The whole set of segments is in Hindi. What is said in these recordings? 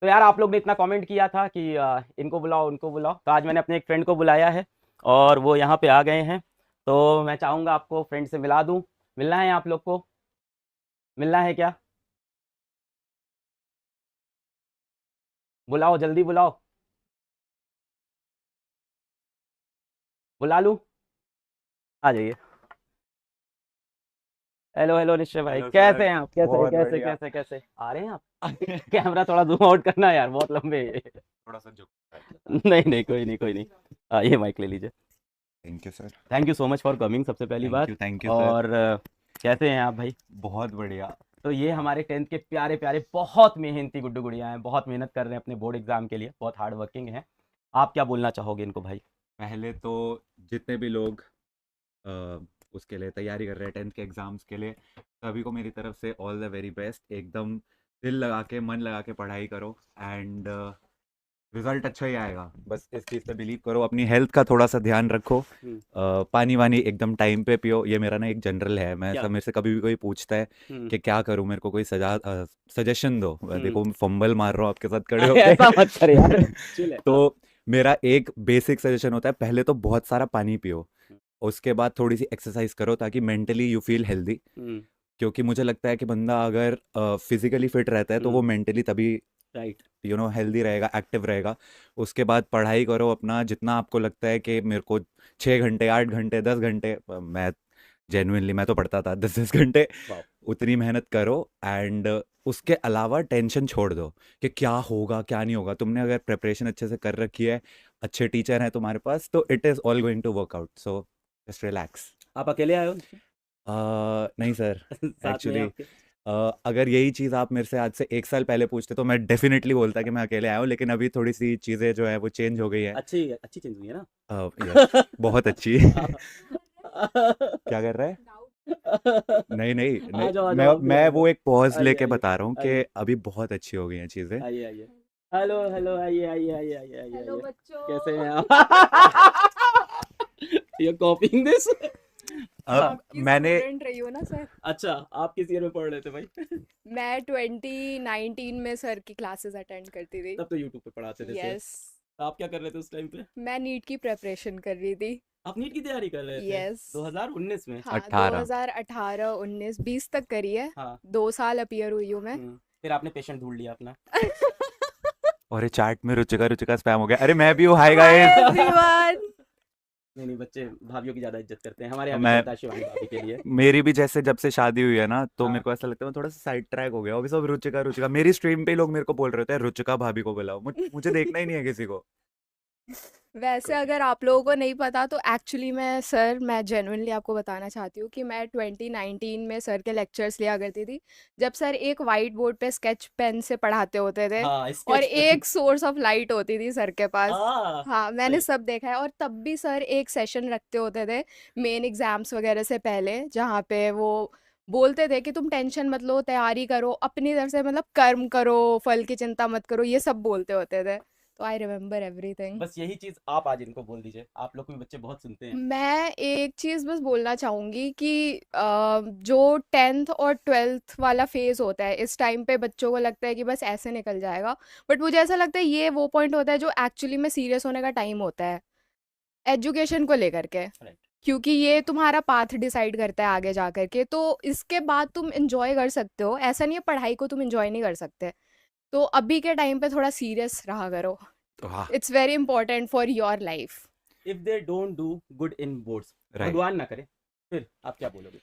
तो यार आप लोग ने इतना कमेंट किया था कि इनको बुलाओ उनको बुलाओ, तो आज मैंने अपने एक फ्रेंड को बुलाया है और वो यहाँ पे आ गए हैं। तो मैं चाहूँगा आपको फ्रेंड से मिला दूँ। मिलना है आप लोग को? मिलना है क्या? बुलाओ, जल्दी बुलाओ। बुला लूँ? आ जाइए। हेलो हेलो निश्चय भाई, हेलो कैसे सर। हैं आप? कैसे बहुत कैसे बढ़िया। कैसे कैसे आ रहे हैं आप? कैमरा थोड़ा जूम आउट करना यार, बहुत लंबे है ये। थोड़ा सा झुक। नहीं नहीं, कोई नहीं कोई नहीं। ये माइक ले लीजिए। Thank you sir. Thank you so much for coming, सबसे पहली बात। Thank you sir. और कैसे हैं आप भाई? बहुत बढ़िया। तो ये हमारे 10th के प्यारे प्यारे बहुत मेहनती गुड्डू गुड़िया हैं, बहुत मेहनत कर रहे हैं अपने बोर्ड एग्जाम के लिए, बहुत हार्ड वर्किंग हैं। आप क्या बोलना चाहोगे इनको भाई? पहले तो जितने भी लोग अ, उसके लिए तैयारी कर रहे हैं, 10th के एग्ज़ाम्स के लिए, सभी को मेरी तरफ से ऑल द वेरी बेस्ट। एकदम दिल लगा के, मन लगा के पढ़ाई करो एंड रिजल्ट अच्छा ही आएगा। बस इस चीज़ पे बिलीव करो। अपनी हेल्थ का थोड़ा सा ध्यान रखो। हम्म। पानी वानी एकदम टाइम पे पियो। ये मेरा ना एक जनरल है। मैं क्या? सब मेरे से कभी भी कोई पूछता है हम्म। कि क्या करूं, मेरे को कोई सजेशन दो। हम्म। देखो फंबल मार रहा हूँ आपके साथ खड़े अरे होके। ऐसा मत कर यार, चिल है। तो हाँ। मेरा एक बेसिक सजेशन होता है, पहले तो बहुत सारा पानी पियो। उसके बाद थोड़ी सी एक्सरसाइज करो ताकि मेंटली यू फील हेल्दी। हम्म। क्योंकि मुझे लगता है कि बंदा अगर फिजिकली फिट रहता है तो वो हम्म। मेंटली तभी राइट। हेल्दी रहेगा, एक्टिव रहेगा। उसके बाद पढ़ाई करो अपना, जितना आपको लगता है कि मेरे को 6 घंटे, 8 घंटे, 10 घंटे, मैं जेन्युइनली मैं तो पढ़ता था 10 10 घंटे। वाह। उतनी मेहनत करो एंड उसके अलावा टेंशन छोड़ दो कि क्या होगा क्या नहीं होगा। तुमने अगर प्रिपरेशन अच्छे से कर रखी है, अच्छे टीचर हैं तुम्हारे पास, तो it is all going to work out. So just relax. आप अकेले आए हो? नहीं सर। साथ में है एक्चुअली आपके? अगर यही चीज़ आप मेरे से आज से 1 साल पहले पूछते तो मैं डेफिनेटली बोलता कि मैं अकेले आया हूँ, लेकिन अभी थोड़ी सी चीज़ें जो है वो चेंज हो गई हैं। अच्छी अच्छी चीज हुई है ना? यस, बहुत अच्छी। क्या कर रहा है? नहीं नहीं नहीं, आ जाओ आ मैं जाओ, आप भी मैं आ जाओ। वो एक पॉज आइए लेके आइए बता रहा हूँ कि आइए अभी बहुत अच्छी हो गई हैं चीज़ें। आइए आइए। हेलो हेलो, आइए आइए आइए आइए आइए हेलो आइए। कैसे बच्चों। हैं आप? You कॉपिंग this? मैं अब आपकी मैंने स्टूडेंट रही हूँ ना सर। अच्छा, आप किस ईयर में पढ़ रहे थे भाई? मैं 2019 में सर की क्लासेस अटेंड करती थी। तब तो यूट्यूब पे पढ़ाते थे सेफ। यस। तो आप क्या कर रहे थे उस टाइम पे? मैं नीट की प्रिपरेशन कर रही थी। आप नीट की तैयारी कर रहे थे यस। 2019 में? हाँ, 18। 2018 19 20 तक करी है। हाँ। 2 साल अपीयर हुई हूँ मैं। फिर आपने पेशेंट ढूंढ लिया अपना? और ये चैट में रुचिका रुचिका स्पैम हो गया। अरे मैं भी हूँ, हाय हाय गाइस। एवरीवन। नहीं नहीं, बच्चे भाभीियों की ज्यादा इज्जत करते हैं, हमारे यहाँ भी मैं चलता है शिवानी भाभी के लिए। मेरी भी जैसे जब से शादी हुई है ना, तो हाँ। मेरे को ऐसा लगता है मैं थोड़ा सा साइड ट्रैक हो गया। अभी सब रुचिका रुचिका, मेरी स्ट्रीम पे ही लोग मेरे को बोल रहे थे रुचिका भाभी को बुलाओ। मुझे देखना ही नहीं है किसी को। वैसे कोई नहीं। अगर आप लोगों को नहीं पता तो एक्चुअली मैं जेन्युइनली आपको बताना चाहती हूँ कि मैं 2019 में सर के लेक्चर्स लिया करती थी। जब सर एक वाइट बोर्ड पे स्केच पेन से पढ़ाते होते थे हाँ, और स्केच पेन। एक सोर्स ऑफ लाइट होती थी सर के पास। हाँ। हाँ, मैंने सही। सब देखा है। और तब भी सर एक सेशन रखते होते थे मेन एग्जाम्स वगैरह से पहले, जहाँ पे वो बोलते थे कि तुम टेंशन मत लो, तैयारी करो अपनी तरफ से, मतलब कर्म करो, फल की चिंता मत करो, ये सब बोलते होते थे। तो आई रिमेम्बर एवरीथिंग। बस यही चीज आप आज इनको बोल दीजिए, आप लोग को भी बच्चे बहुत सुनते हैं। मैं एक चीज़ बस बोलना चाहूँगी कि जो 10th और 12th वाला फेज़ होता है, इस टाइम पे बच्चों को लगता है कि बस ऐसे निकल जाएगा। बट मुझे ऐसा लगता है ये वो पॉइंट होता है जो एक्चुअली में सीरियस होने का टाइम होता है, एजुकेशन को लेकर के। राइट। क्योंकि ये तुम्हारा पाथ डिसाइड करता है आगे जा कर के। तो इसके बाद तुम इंजॉय कर सकते हो, ऐसा नहीं है पढ़ाई को तुम इंजॉय नहीं कर सकते। तो अभी के टाइम पे थोड़ा सीरियस रहा करो। वाह। It's very important for your life. If they don't do good in boards, right. भगवान ना करे, फिर आप क्या बोलोगे?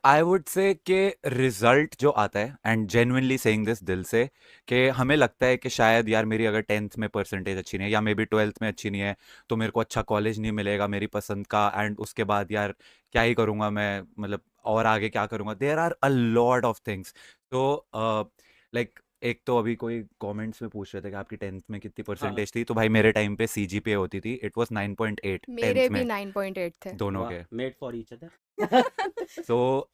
आई वुड से कि रिजल्ट जो आता है, एंड जेन्युइनली सेइंग दिस दिल से, कि हमें लगता है कि शायद यार मेरी अगर 10th में परसेंटेज अच्छी नहीं है या मे बी 12th में अच्छी नहीं है, तो मेरे को अच्छा कॉलेज नहीं मिलेगा मेरी पसंद का। एंड उसके बाद यार क्या ही करूँगा मैं, मतलब और आगे क्या करूँगा। There are a lot of things. तो लाइक एक तो अभी कोई कमेंट्स में पूछ रहे थे कि आपकी 10th में कितनी हाँ। परसेंटेज थी। तो भाई मेरे टाइम पे सीजीपीए होती थी, इट वाज 9.8 मेरे 10th भी में, 9.8 थे। दोनों वाह, के। Made for each other. So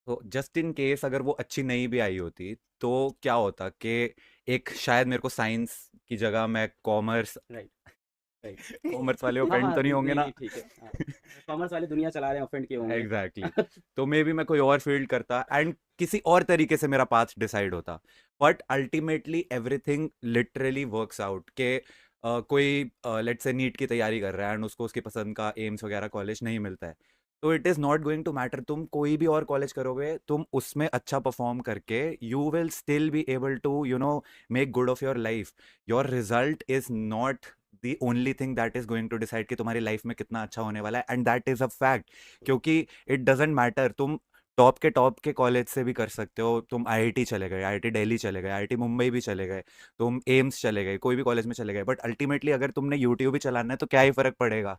तो जस्ट इन केस अगर वो अच्छी नहीं भी आई होती, तो क्या होता कि एक शायद मेरे को साइंस की जगह मैं कॉमर्स राइट। कॉमर्स वाले हाँ ऑफेंड हाँ तो नहीं होंगे नहीं ना? नहीं ठीक है कॉमर्स वाले दुनिया चला रहे हैं ऑफेंड के होंगे एग्जैक्टली तो मे बी मैं कोई और फील्ड करता एंड किसी और तरीके से मेरा पाथ डिसाइड होता but ultimately everything literally works out के कोई लेट्स से नीट की तैयारी कर रहा है एंड उसको उसकी पसंद का एम्स वगैरह कॉलेज नहीं मिलता है तो it is not going to matter तुम कोई भी और कॉलेज करोगे तुम उसमें अच्छा परफॉर्म करके you will still be able to make good of your life your result is not the only thing that is going to decide कि तुम्हारी लाइफ में कितना अच्छा होने वाला है and that is a fact क्योंकि इट डजेंट मैटर तुम टॉप के कॉलेज से भी कर सकते हो तुम आईआईटी चले गए आईआईटी दिल्ली चले गए आईआईटी मुंबई भी चले गए तुम एम्स चले गए कोई भी कॉलेज में चले गए बट अल्टीमेटली अगर तुमने यूट्यूब भी चलाना है तो क्या ही फर्क पड़ेगा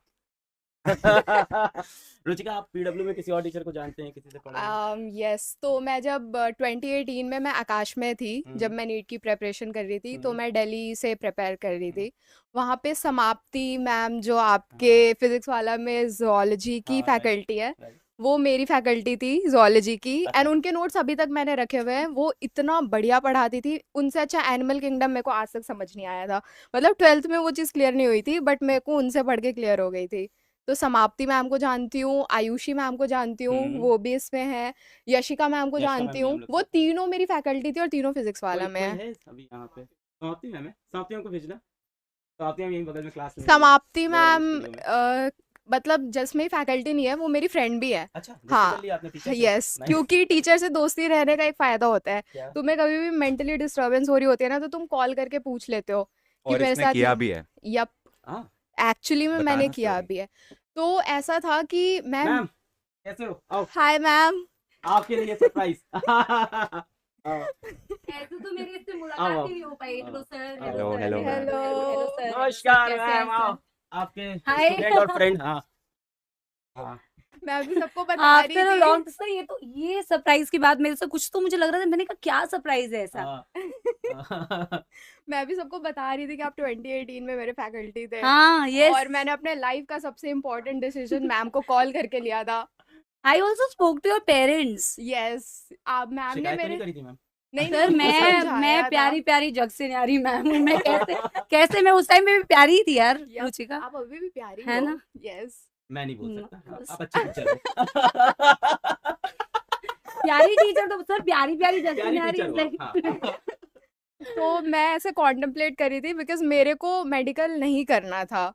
रुचिका आप पीडब्ल्यू में किसी और टीचर को जानते हैं किसी से पढ़े हैं? यस तो मैं जब 2018 में मैं आकाश में थी जब मैं नीट की प्रिपरेशन कर रही थी तो मैं दिल्ली से प्रिपेयर कर रही थी वहाँ पे समाप्ति मैम जो आपके फिजिक्स वाला में जोलॉजी की हाँ, right, फैकल्टी है right. वो मेरी फैकल्टी थी जोलॉजी की अच्छा। एंड उनके नोट्स अभी तक मैंने रखे हुए हैं वो इतना बढ़िया पढ़ाती थी उनसे अच्छा एनिमल किंगडम मेरे को आज तक समझ नहीं आया था मतलब 12th में वो चीज़ क्लियर नहीं हुई थी बट मेरे को उनसे पढ़ के क्लियर हो गई थी तो समाप्ति मैम को जानती हूँ आयुषी मैम को जानती हूँ वो भी इसमें है यशिका मैम को यशिका मैम जानती भी हम हूँ लोग वो से- तीनों मेरी फैकल्टी थी और तीनों फिजिक्स वाला कोई में कोई है है अभी यहाँ पे समाप्ति मैम है समाप्ति मैम को भेजना समाप्ति मैम यहीं बगल में क्लास में समाप्ति लोअर मैम स्टूडियो में मतलब जिसमें फैकल्टी नहीं है वो मेरी फ्रेंड भी है अच्छा हाँ, कर लिया आपने टीचर से यस Nice. क्योंकि टीचर से दोस्ती रहने का एक फायदा होता है क्या? तुम्हें कभी भी मेंटली डिस्टरबेंस हो रही होती है ना तो तुम कॉल करके पूछ लेते हो कि और मेरे इसने साथ किया भी है यप हाँ एक्चुअली में बताना मैंने किया story. भी है तो ऐसा था कि मैम मैम कैसे हो आओ हाय मैम आपके लिए सरप्राइज ऐसे तो मेरी इससे आओ, मुलाकात आओ। ही नहीं हो पाई hello sir hello, hello, hello. Sir नमस्कार कैसे मैम हैं आओ सर? आपके Hi. स्टूडेंट और फ्रेंड हाँ हाँ मैं अभी सबको बता रही आफ्टर अ थी लॉन्ग सर ये सरप्राइज की बात मेरे से कुछ तो मुझे लग रहा था मैंने कहा क्या सरप्राइज है ऐसा हाँ। मैं अभी सबको बता रही थी कि आप 2018 में मेरे फैकल्टी थे हाँ यस और मैंने अपने लाइफ का सबसे इम्पोर्टेंट डिसीजन मैम को कॉल करके लिया था I also spoke to your parents yes आप मैम ने शिकायत तो नहीं मेरे करी थी मैम नहीं सर नहीं, मैं समझाया था। प्यारी प्यारी जग से न्यारी मैम हूँ मैं कैसे मैं उस टाइम में भी प्यारी ही थी यार Yup, रुचिका आप अभी भी प्यारी है हो ना? मैं यस नहीं बोल No. सकता आप अच्छी टीचर हो प्यारी टीचर तो सर प्यारी प्यारी जग से प्यारी न्यारी टीचर is हो like- हाँ। तो मैं ऐसे कॉन्टेम्पलेट कर रही थी बिकॉज मेरे को मेडिकल नहीं करना था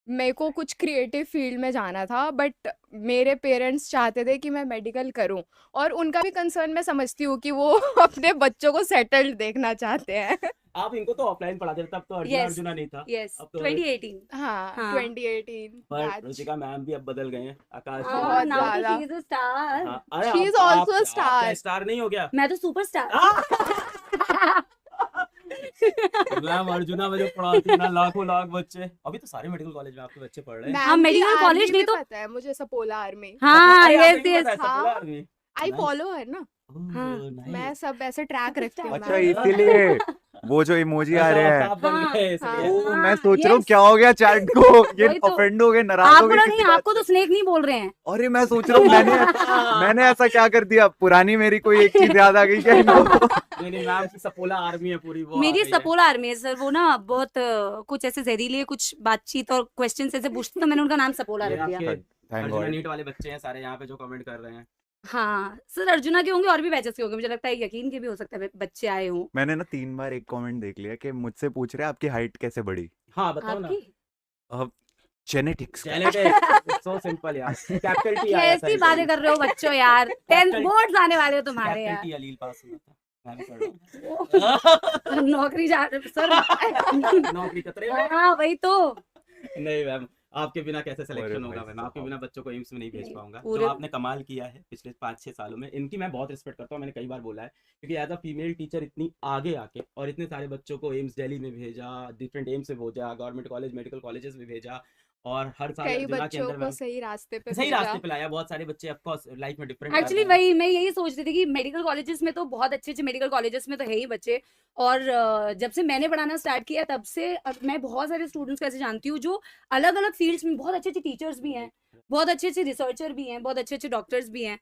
मेरे को कुछ क्रिएटिव फील्ड में जाना था बट मेरे पेरेंट्स चाहते थे कि मैं मेडिकल करूं और उनका भी कंसर्न मैं समझती हूँ कि वो अपने बच्चों को सेटल्ड देखना चाहते हैं आप इनको तो ऑफलाइन पढ़ाते थे तब तो अर्जुन Yes. अर्जुना नहीं था yes अब तो 2018 हाँ हाँ। 2018 पर batch. रुचिका मैम भी अब बदल गए हैं आकाश बहुत हाँ, now ज्यादा। तो she is a star हाँ, अरे She is आप- also a आप star. क्या स्टार नहीं हो गया मैं तो सुपरस्टार मैम अर्जुना में जो पढ़ाती है ना लाखों लाख बच्चे अभी तो सारे मेडिकल कॉलेज में आपके बच्चे पढ़ रहे हैं मैम हाँ, की medical army college नहीं भी तो- पता है मुझे सपोला आर्मी हाँ अरे, यस आपको भी यस पता है, हाँ। सपोला आर्मी। आई Nice. फॉलो हर ना हाँ, मैं सब ऐसे ट्रैक रखती हूँ अच्छा मैम। इसीलिए वो जो इमोजी आ रहे हैं आप बन हाँ, गए इसलिए। हाँ। ओ, मैं हाँ, सोच रहा हूँ yes. क्या हो गया चैट को ये वही तो। ऑफेंड हो गए नाराज हो आपको गए नहीं किसी बात आपको तो से। स्नेक नहीं बोल रहे हैं अरे मैं सोच रहा हूँ मैंने ऐसा क्या कर दिया पुरानी मेरी कोई एक चीज याद आ गई क्या इनको? नहीं नहीं मैम की सपोला आर्मी है पूरी वो आ मेरी गई है। सपोला आर्मी है सर वो ना बहुत कुछ ऐसे जहरीले कुछ बातचीत और क्वेश्चन ऐसे पूछते तो मैंने उनका नाम सपोला ये रख दिया आपके Thank अर्जुना God. नीट वाले बच्चे हैं सारे यहाँ पे जो कमेंट कर रहे हैं हाँ सर अर्जुना के होंगे और भी बैचेस के होंगे मुझे लगता है यकीन के भी हो सकता है बच्चे आए हों मैंने ना 3 बार एक कमेंट देख लिया कि मुझसे पूछ रहे हैं आपकी हाइट कैसे बढ़ी हाँ बताओ ना आपकी जेनेटिक्स सो सिंपल यार कैपिटल टी आया था कैसी बातें कर रहे हो बच्चों यार 10th Capital- बोर्ड्स आने वाले हो तुम्हारे कैपिटल यार टी अलील पास हुआ था मैं भी पढ़ रहा हूँ। नौकरी जा सर नौकरी खतरे में हाँ वही तो नहीं मैम आपके बिना कैसे सिलेक्शन अरे होगा भाई मैम आपके साहब। बिना बच्चों को एम्स में नहीं भेज पाऊंगा जो पूरे- आपने कमाल किया है पिछले 5-6 सालों में इनकी मैं बहुत रिस्पेक्ट करता हूँ मैंने कई बार बोला है क्योंकि एज अ फीमेल टीचर इतनी आगे आके और इतने सारे बच्चों को एम्स दिल्ली में भेजा डिफरेंट एम्स में भेजा गवर्नमेंट कॉलेज मेडिकल कॉलेजेस में भेजा और हर साल कई अर्जुना के बच्चों अंदर को मैम सही रास्ते पे सही भेजा। रास्ते पे लाया बहुत सारे बच्चे ऑफ कोर्स लाइफ में डिफरेंट एक्चुअली वही मैं यही सोच रही थी कि मेडिकल कॉलेजेस में तो बहुत अच्छे मेडिकल कॉलेजेस में तो है ही बच्चे और जब से मैंने पढ़ाना स्टार्ट किया तब से अब मैं बहुत सारे स्टूडेंट्स को ऐसे जानती हूँ जो अलग अलग फील्ड्स में बहुत अच्छे टीचर्स भी हैं बहुत अच्छे रिसर्चर भी हैं बहुत अच्छे डॉक्टर्स भी हैं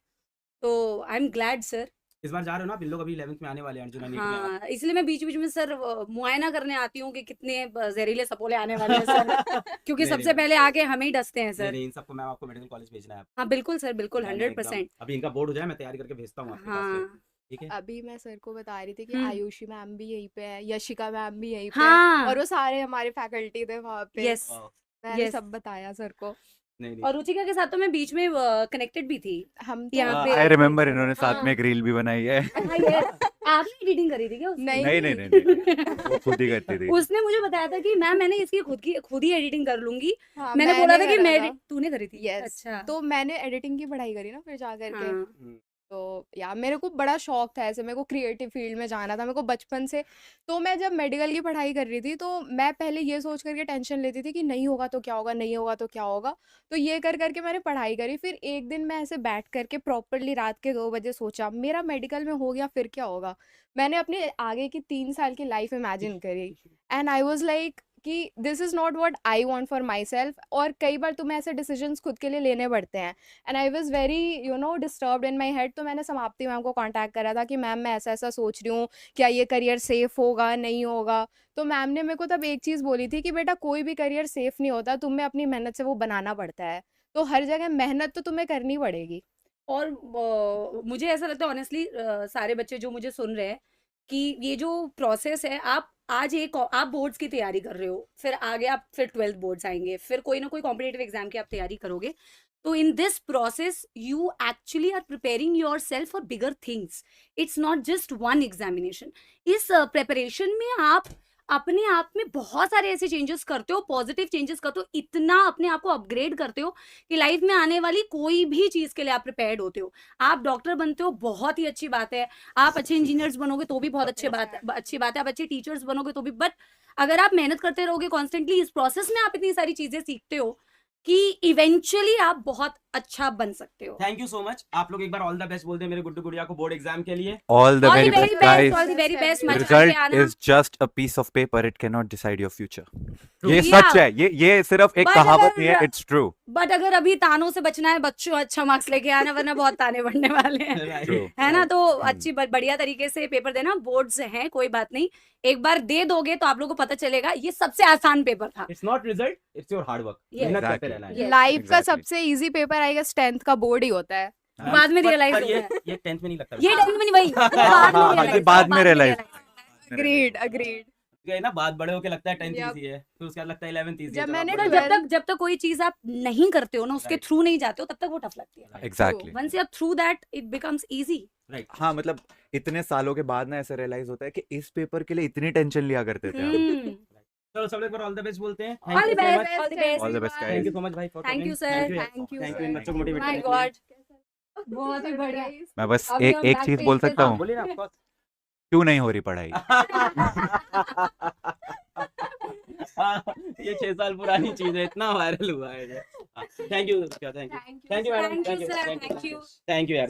तो आई एम ग्लैड सर इस बार जा रहे हो ना आप, इन लोग अभी 11th में आने वाले हैं अर्जुन नीट में आप। हाँ, इसलिए मैं बीच-बीच में सर मुआयना करने आती हूँ कि कितने जहरीले सपोले आने वाले हैं सर। क्योंकि नहीं, सबसे नहीं, पहले आके हमें ही डसते हैं नहीं सर। नहीं, इन सबको मैम आपको मेडिकल कॉलेज भेजना है। हाँ, बिल्कुल सर, बिल्कुल मैंने एकदम 100%। अभी इनका बोर्ड हो जाए मैं तैयारी करके भेजता हूँ आपके पास फिर, हाँ, ठीक है? अभी मैं सर को बता रही थी कि हुँ। आयुषी मैम भी यहीं पे है, यशिका मैम भी यहीं पे है, हाँ, और वो सारे हमारे फैकल्टी थे वहाँ पे। यस, वाह, मैंने यस। सब बताया सर को। नहीं नहीं और रुचिका के साथ तो मैं बीच में कनेक्टेड भी थी। हम यहाँ तो पे आई रिमेम्बर इन्होंने साथ में हाँ। एक रील भी बनाई है। हाँ, ये आपने एडिटिंग करी थी क्या उसकी? नहीं नहीं नहीं नहीं नहीं, वो खुद ही करती थी। उसने मुझे बताया था कि मैम मैंने इसकी खुद ही एडिटिंग कर लूंगी। हाँ, मैंने बोला था कि करा मैं था। तूने करी थी? यस, अच्छा। तो मैंने एडिटिंग की पढ़ाई करी ना फिर जा करके। हाँ, हम्म, तो यार मेरे को बड़ा शौक था, ऐसे मेरे को क्रिएटिव फील्ड में जाना था मेरे को बचपन से। तो मैं जब मेडिकल की पढ़ाई कर रही थी तो मैं पहले ये सोच करके टेंशन लेती थी कि नहीं होगा तो क्या होगा, नहीं होगा तो क्या होगा। तो ये कर करके मैंने पढ़ाई करी। फिर एक दिन मैं ऐसे बैठ करके प्रॉपरली रात के 2 बजे सोचा मेरा मेडिकल में हो गया फिर क्या होगा। मैंने अपने आगे की 3 साल की लाइफ इमेजिन करी एंड आई वाज लाइक कि this is not what I want for my self. और कई बार तुम्हें ऐसे डिसीजंस खुद के लिए लेने पड़ते हैं and I was very disturbed in my head. तो मैंने समाप्ति मैम को कांटेक्ट करा था कि मैम मैं ऐसा ऐसा सोच रही हूँ, क्या ये करियर सेफ होगा नहीं होगा। तो मैम ने मेरे को तब एक चीज़ बोली थी कि बेटा कोई भी करियर सेफ नहीं होता, तुम्हें अपनी मेहनत से वो बनाना पड़ता है। तो हर जगह मेहनत तो तुम्हें करनी पड़ेगी। और मुझे ऐसा लगता है ऑनेस्टली सारे बच्चे जो मुझे सुन रहे हैं कि ये जो प्रोसेस है, आप आज आप बोर्ड्स की तैयारी कर रहे हो, फिर आगे आप फिर 12th बोर्ड्स आएंगे, फिर कोई ना कोई कॉम्पिटिटिव एग्जाम की आप तैयारी करोगे। तो in this process you actually are preparing yourself for bigger things. It's not just one examination. इस प्रिपरेशन में आप अपने आप में बहुत सारे ऐसे चेंजेस करते हो, पॉजिटिव चेंजेस करते हो, इतना अपने आप को अपग्रेड करते हो कि लाइफ में आने वाली कोई भी चीज के लिए आप प्रिपेयर्ड होते हो। आप डॉक्टर बनते हो, बहुत ही अच्छी बात है। आप अच्छे इंजीनियर्स बनोगे तो भी बहुत अच्छी बात है। आप अच्छे टीचर्स बनोगे तो भी। बट अगर आप मेहनत करते रहोगे कॉन्स्टेंटली, इस प्रोसेस में आप इतनी सारी चीजें सीखते हो कि इवेंचुअली आप बहुत अच्छा बन सकते हो। Thank you so much. आप लोग एक बार ऑल द बेस्ट बोल दें मेरे गुड्डू गुड़िया को बोर्ड एग्जाम के लिए। All the All very the very best, best, guys. all the very best। मजा Result के आना। is just a piece of paper. It cannot decide your future. ये Yeah. सच है। ये सिर्फ एक But कहावत नहीं है. अगर- It's true. बट अगर अभी तानों से बचना है बच्चों, अच्छा मार्क्स लेके आना, वरना बहुत ताने बढ़ने वाले हैं। True. है ना? तो अच्छी बढ़िया तरीके से पेपर देना। बोर्ड्स हैं, कोई बात नहीं, एक बार दे दोगे तो आप लोगों को पता चलेगा ये सबसे आसान पेपर था। It's not result, it's your hard work. Yes. मेहनत करते Exactly. रहना है। Yes. लाइफ का Exactly. सबसे इजी पेपर आएगा 10th का बोर्ड ही होता है। हाँ, बाद में पर- realize पर होता है। ये 10th में नहीं लगता। ये टाइम में नहीं भाई, बाद में हाँ, realize, ये बाद में realize। Agreed agreed. ये ना बात बड़े होके लगता है 10th Yep. इजी है, फिर उसके बाद लगता है 11th इजी है। जब मैंने आप तो बड़े- जब तक कोई चीज आप नहीं करते हो ना, उसके Right. थ्रू नहीं जाते हो, तब तक वो टफ लगती है। Exactly. Once you are through that it becomes easy. Right. हाँ, मतलब इतने सालों के बाद ना ऐसे रियलाइज होता है कि इस पेपर के लिए इतनी टेंशन लिया करते थे हम। चलो सब लोग एक बार ऑल द बेस्ट बोलते हैं। All the Thank you so best, much. all the best। All the best, guys. Thank you so much भाई for Thank coming. you, sir. Thank you Thank you, in sir. बच्चों को मोटिवेट माय करने के लिए। गॉड, बहुत ही बढ़िया। मैं बस अभी हम एक back चीज page बोल पे सकता हाँ, हूँ, बोलिए ना, of course। क्यों नहीं हो रही पढ़ाई? ये 6 साल पुरानी चीज है, इतना वायरल हुआ है। Thank you, thank you, Thank you, thank you madam, Thank you, thank you, sir. Thank Thank you, you. Thank you यार।